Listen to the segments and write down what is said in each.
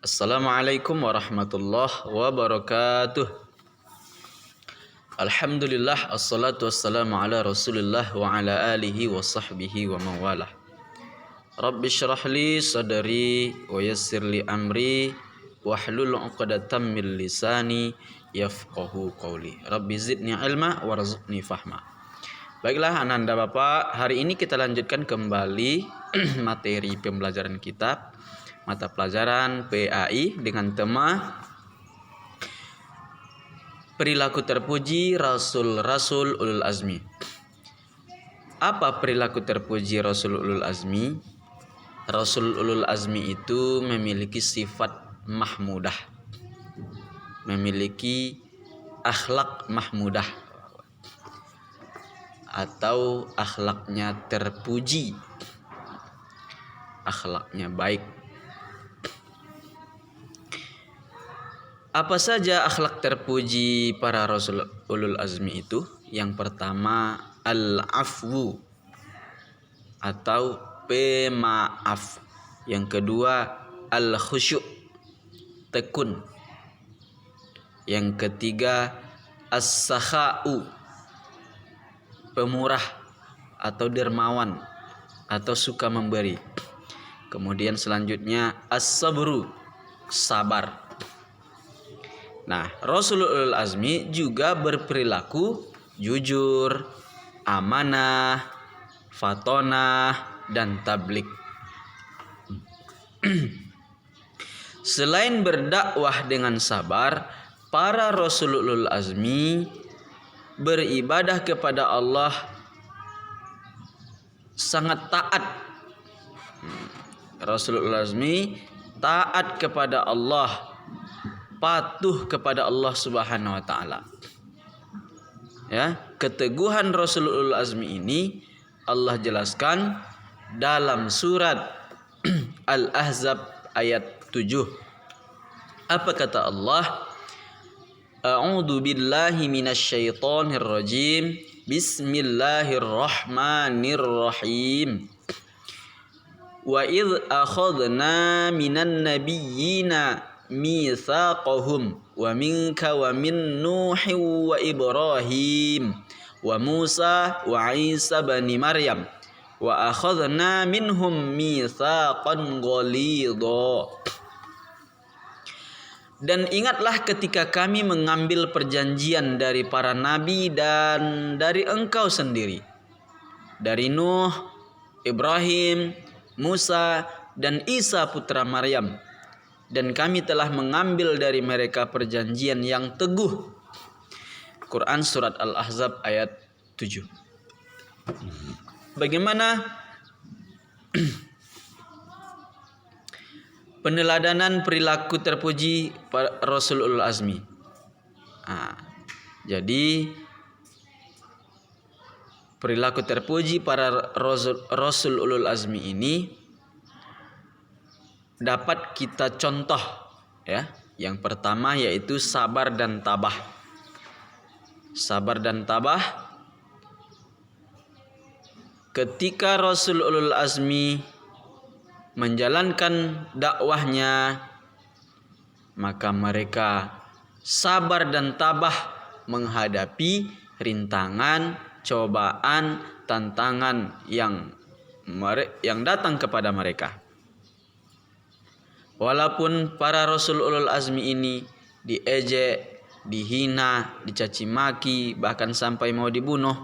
Assalamualaikum warahmatullahi wabarakatuh. Alhamdulillah, assalatu wassalamu ala rasulillah wa ala alihi wa sahbihi wa mawalah. Rabbi syrah li sadari wa yassir li amri wahlul 'uqdatam min lisani yafqahu qawli. Rabbi zidni ilma warzuqni fahma. Baiklah ananda Bapak, hari ini kita lanjutkan kembali materi pembelajaran kitab mata pelajaran PAI dengan tema perilaku terpuji Rasul-Rasul Ulul Azmi. Apa perilaku terpuji Rasul Ulul Azmi? Rasul Ulul Azmi itu memiliki sifat mahmudah, memiliki akhlak mahmudah atau akhlaknya terpuji, akhlaknya baik. Apa saja akhlak terpuji para Rasul Ulul Azmi itu? Yang pertama al-afwu atau pemaaf. Yang kedua al-khusyuk, tekun. Yang ketiga as-sakha'u, pemurah atau dermawan atau suka memberi. Kemudian selanjutnya as-sabru, sabar. Nah, Rasulul Azmi juga berperilaku jujur, amanah, fatonah, dan tablik. Selain berdakwah dengan sabar, para Rasulul Azmi beribadah kepada Allah sangat taat. Rasulul Azmi taat kepada Allah, patuh kepada Allah Subhanahu wa taala. Ya, keteguhan Rasulul Azmi ini Allah jelaskan dalam surat Al-Ahzab ayat 7. Apa kata Allah? A'udzu billahi minasyaitonir rajim. Bismillahirrahmanirrahim. Wa idz akhadna minan nabiyyina mitsaqahum wa minka wa min Nuhi wa Ibrahim wa Musa wa Isa bani Maryam wa akhadna minhum mitsaqan ghalidha. Dan ingatlah ketika kami mengambil perjanjian dari para nabi dan dari engkau sendiri, dari Nuh, Ibrahim, Musa, dan Isa putra Maryam. Dan kami telah mengambil dari mereka perjanjian yang teguh. Quran surat Al-Ahzab ayat 7. Bagaimana peneladanan perilaku terpuji Rasulul Azmi? Jadi perilaku terpuji para Rasul Ulul Azmi ini dapat kita contoh, ya. Yang pertama yaitu sabar dan tabah. Sabar dan tabah. Ketika Rasul Ulul Azmi menjalankan dakwahnya, maka mereka sabar dan tabah menghadapi rintangan, cobaan, tantangan yang datang kepada mereka. Walaupun para Rasul Ulul Azmi ini diejek, dihina, dicaci maki, bahkan sampai mau dibunuh,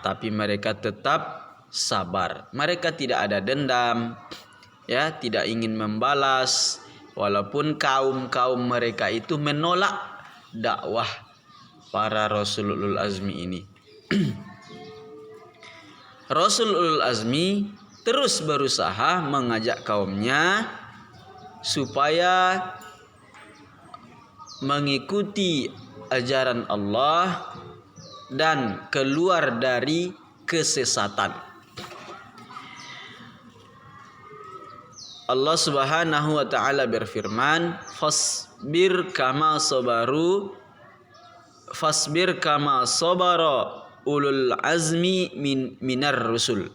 tapi mereka tetap sabar. Mereka tidak ada dendam, ya, tidak ingin membalas, walaupun kaum mereka itu menolak dakwah para Rasul Ulul Azmi ini. Rasul Ulul Azmi terus berusaha mengajak kaumnya supaya mengikuti ajaran Allah dan keluar dari kesesatan. Allah Subhanahu wa taala berfirman, fasbir kama sabara ulul azmi minar rusul.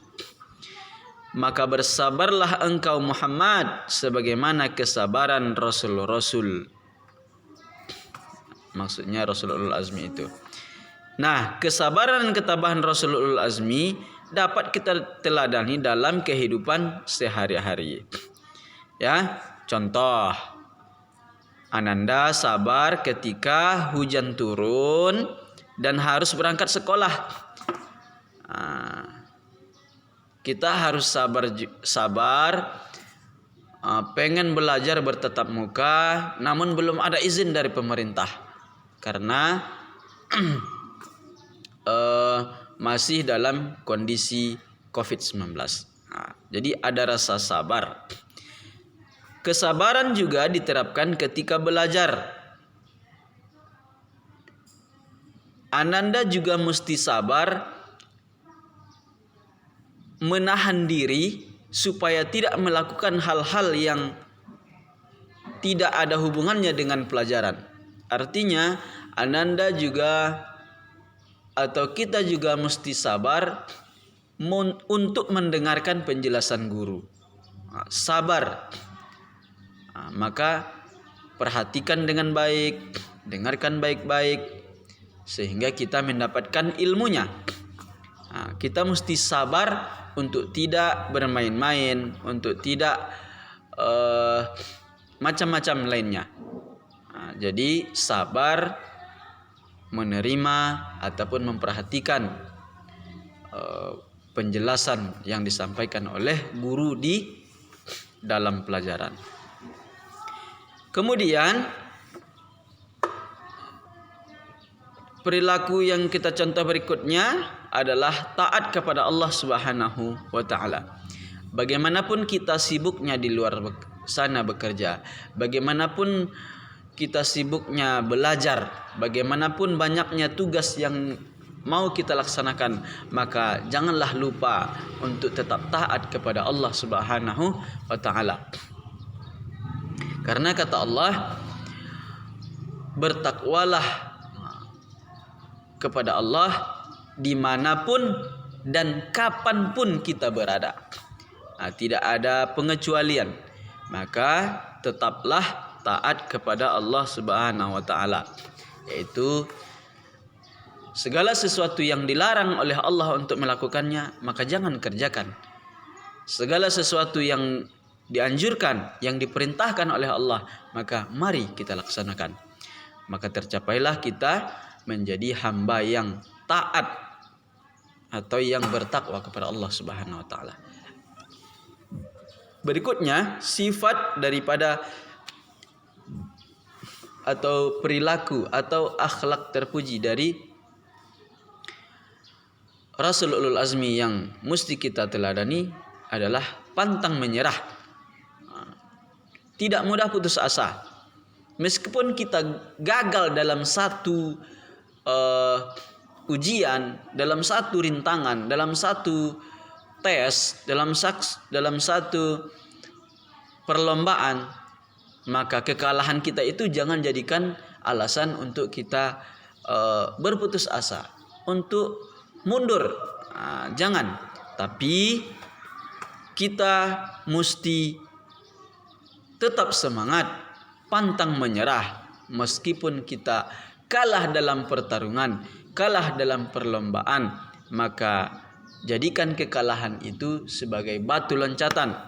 maka bersabarlah engkau Muhammad sebagaimana kesabaran Rasul-Rasul. Maksudnya Rasulul Azmi itu. Nah, kesabaran dan ketabahan Rasulul Azmi dapat kita teladani dalam kehidupan sehari-hari. Ya, contoh, Ananda sabar ketika hujan turun dan harus berangkat sekolah. Kita harus sabar pengen belajar bertatap muka, namun belum ada izin dari pemerintah karena masih dalam kondisi COVID-19. Jadi ada rasa sabar. Kesabaran juga diterapkan ketika belajar. Ananda juga mesti sabar menahan diri supaya tidak melakukan hal-hal yang tidak ada hubungannya dengan pelajaran. Artinya Ananda juga atau kita juga mesti sabar untuk mendengarkan penjelasan guru. Sabar. Maka perhatikan dengan baik, dengarkan baik-baik sehingga kita mendapatkan ilmunya. Kita mesti sabar untuk tidak bermain-main, untuk tidak macam-macam lainnya. Jadi sabar menerima ataupun memperhatikan penjelasan yang disampaikan oleh guru di dalam pelajaran. Kemudian perilaku yang kita contoh berikutnya adalah taat kepada Allah Subhanahu wa taala. Bagaimanapun kita sibuknya di luar sana bekerja, bagaimanapun kita sibuknya belajar, bagaimanapun banyaknya tugas yang mau kita laksanakan, maka janganlah lupa untuk tetap taat kepada Allah Subhanahu wa taala. Karena kata Allah, bertakwalah kepada Allah dimanapun dan kapanpun kita berada. Tidak ada pengecualian. Maka tetaplah taat kepada Allah Subhanahu wa taala, yaitu segala sesuatu yang dilarang oleh Allah untuk melakukannya maka jangan kerjakan. Segala sesuatu yang dianjurkan, yang diperintahkan oleh Allah, maka mari kita laksanakan. Maka tercapailah kita menjadi hamba yang taat atau yang bertakwa kepada Allah Subhanahu wa taala. Berikutnya, sifat daripada atau perilaku atau akhlak terpuji dari Rasulul Azmi yang mesti kita teladani adalah pantang menyerah. Tidak mudah putus asa. Meskipun kita gagal dalam satu ujian, dalam satu rintangan, dalam satu tes, dalam satu perlombaan, maka kekalahan kita itu jangan jadikan alasan untuk kita berputus asa, untuk mundur. Jangan. Tapi kita mesti tetap semangat, pantang menyerah meskipun kita kalah dalam pertarungan, kalah dalam perlombaan, maka jadikan kekalahan itu sebagai batu loncatan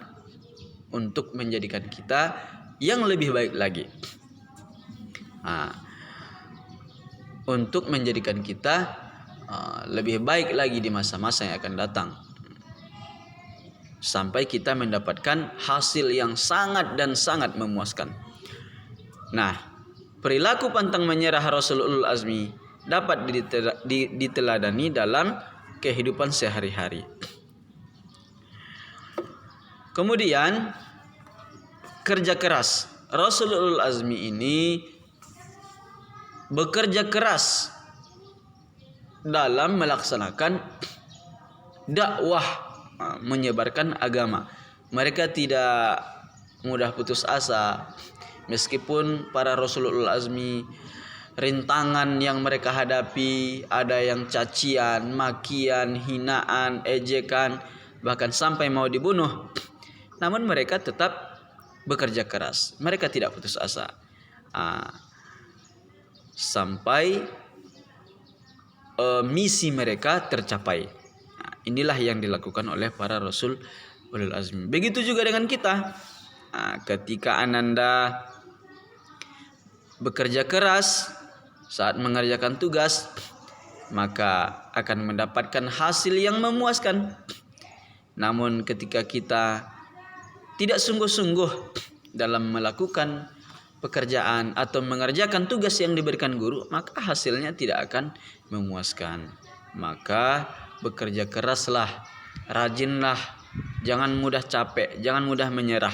untuk menjadikan kita yang lebih baik lagi. Untuk menjadikan kita lebih baik lagi di masa-masa yang akan datang, sampai kita mendapatkan hasil yang sangat dan sangat memuaskan. Nah, perilaku pantang menyerah Rasulul Azmi dapat diteladani dalam kehidupan sehari-hari. Kemudian kerja keras. Rasulul Azmi ini bekerja keras dalam melaksanakan dakwah, menyebarkan agama. Mereka tidak mudah putus asa meskipun para Rasulul Azmi rintangan yang mereka hadapi, ada yang cacian, makian, hinaan, ejekan, bahkan sampai mau dibunuh. Namun mereka tetap bekerja keras. Mereka tidak putus asa. Sampai misi mereka tercapai. Inilah yang dilakukan oleh para Rasul ulul azmi. Begitu juga dengan kita. Ketika Ananda bekerja keras saat mengerjakan tugas, maka akan mendapatkan hasil yang memuaskan. Namun ketika kita tidak sungguh-sungguh dalam melakukan pekerjaan atau mengerjakan tugas yang diberikan guru, maka hasilnya tidak akan memuaskan. Maka bekerja keraslah, rajinlah, jangan mudah capek, jangan mudah menyerah.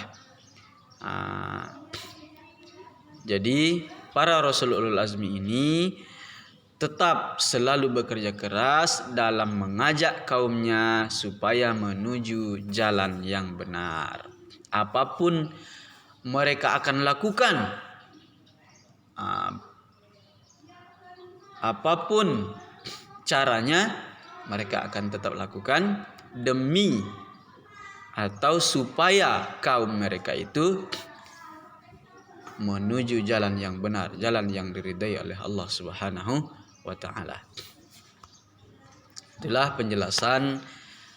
Jadi para Rasul ulul azmi ini tetap selalu bekerja keras dalam mengajak kaumnya supaya menuju jalan yang benar. Apapun mereka akan lakukan, apapun caranya, mereka akan tetap lakukan demi atau supaya kaum mereka itu menuju jalan yang benar, jalan yang diridai oleh Allah Subhanahu wa ta'ala. Itulah penjelasan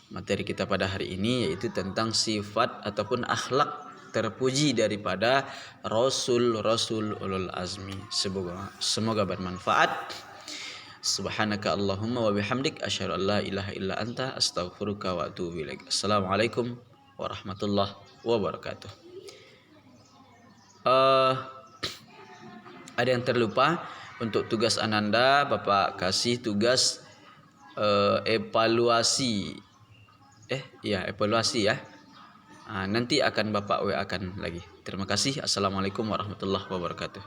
materi kita pada hari ini, yaitu tentang sifat ataupun akhlak terpuji daripada Rasul-Rasul ulul azmi. Semoga bermanfaat. Subhanaka Allahumma wa bihamdik asyhadu an la ilaha illa anta astaghfiruka wa atubu ilaik. Assalamualaikum warahmatullahi wabarakatuh. Ada yang terlupa untuk tugas Ananda, Bapak kasih tugas evaluasi ya. Nanti akan Bapak WA-kan lagi. Terima kasih. Assalamualaikum warahmatullahi wabarakatuh.